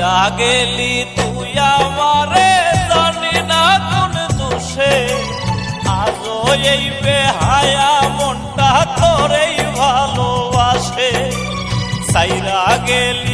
সাইরা গেলি তুই আমারে জানি না কোন দোষে আজও এই বেহায়া মনটা তোরেই ভালোবাসে সাইরা গেলি